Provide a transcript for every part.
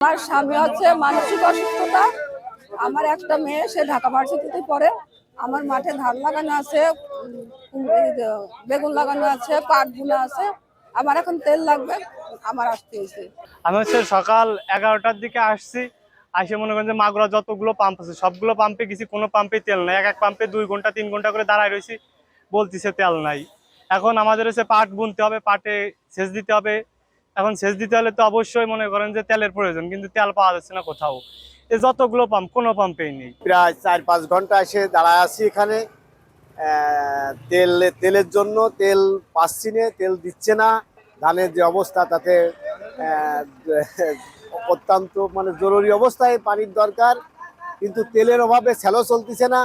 আমার স্বামী হচ্ছে মানসিক অসুস্থতা। আমার একটা মেয়ে, সে ঢাকা ভার্সিটিতে পড়ে। আমার মাঠে ধান লাগানো আছে, বেগুন লাগানো আছে, পাট বোনা আছে। আমার এখন তেল লাগবে, আমার আসতে হয়েছে। আমি হচ্ছে সকাল 11টার দিকে আসছি। আসে মনে করেন যে মাগুরা যতগুলো পাম্প আছে সবগুলো পাম্পে গেছি, কোনো পাম্পে তেল নাই। এক পাম্পে 2 ঘন্টা 3 ঘন্টা করে দাঁড়ায় রয়েছি, বলতেছে তেল নাই। এখন আমাদের হচ্ছে পাট বুনতে হবে, পাটে সেচ দিতে হবে। এখন সেচ দিতে হলে তো অবশ্যই মনে করেন যে তেলের প্রয়োজন, কিন্তু তেল পাওয়া যাচ্ছে না কোথাও। এই যতগুলো পাম্প, কোনো পাম্পেই নেই। প্রায় 4-5 ঘন্টা এসে দাঁড়ায় আছি এখানে। তেলের জন্য তেল পাচ্ছি না, তেল দিচ্ছে না। ধানের যে অবস্থা তাতে অত্যন্ত মানে জরুরি অবস্থায় পানির দরকার, কিন্তু তেলের অভাবে স্যালো চলতেছে না।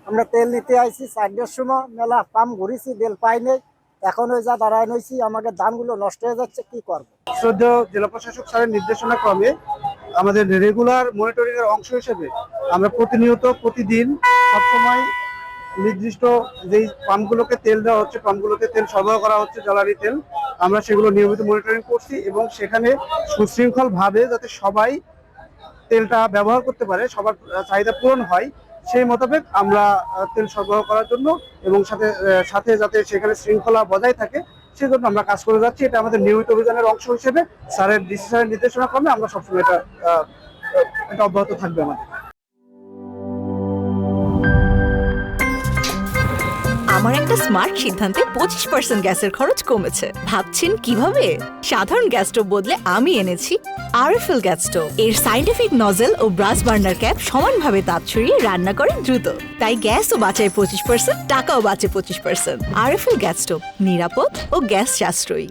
আমরা তেল নিতে আইছি 4টার সময়, মেলা পাম্প ঘুরেছি, তেল পাই নাই। এখন ওই যা দাঁড়ায় নইছি, আমাদের ধানগুলো নষ্ট হয়ে যাচ্ছে, কি করবো। শ্রদ্ধেয় জেলা প্রশাসক স্যারের নির্দেশনা ক্রমে আমাদের রেগুলার মনিটরিং এর অংশ হিসেবে আমরা প্রতিনিয়ত প্রতিদিন সবসময় নির্দিষ্ট যেই পাম্পগুলোকে তেল দেওয়া হচ্ছে, পাম্পগুলোতে তেল সরবরাহ করা হচ্ছে, জ্বালানি তেল, আমরা সেগুলো নিয়মিত মনিটরিং করছি এবং সেখানে সুশৃঙ্খল ভাবে যাতে সবাই তেলটা ব্যবহার করতে পারে, সবার চাহিদা পূরণ হয় সেই মোতাবেক আমরা তেল সরবরাহ করার জন্য এবং সাথে সাথে যাতে সেখানে শৃঙ্খলা বজায় থাকে সেজন্য আমরা কাজ করে যাচ্ছি। এটা আমাদের নিয়মিত অভিযানের অংশ হিসেবে স্যারের ডিসি স্যারের নির্দেশনা ক্রমে আমরা সবসময় এটা অব্যাহত থাকবে আমাদের। আমার একটা স্মার্ট সিদ্ধান্তে 25% গ্যাসের খরচ কমেছে। ভাবছেন কিভাবে? সাধারণ গ্যাস স্টোভ বদলে আমি এনেছি আরএফএল গ্যাস স্টোভ। এর সাইন্টিফিক নজল ও ব্রাস বার্নার ক্যাপ সমানভাবে তাপ ছড়িয়ে রান্না করে দ্রুত, তাই গ্যাসও বাঁচায় 25%, টাকাও বাঁচে 25%। আরএফএল গ্যাস স্টোভ নিরাপদ ও গ্যাস সাশ্রয়ী।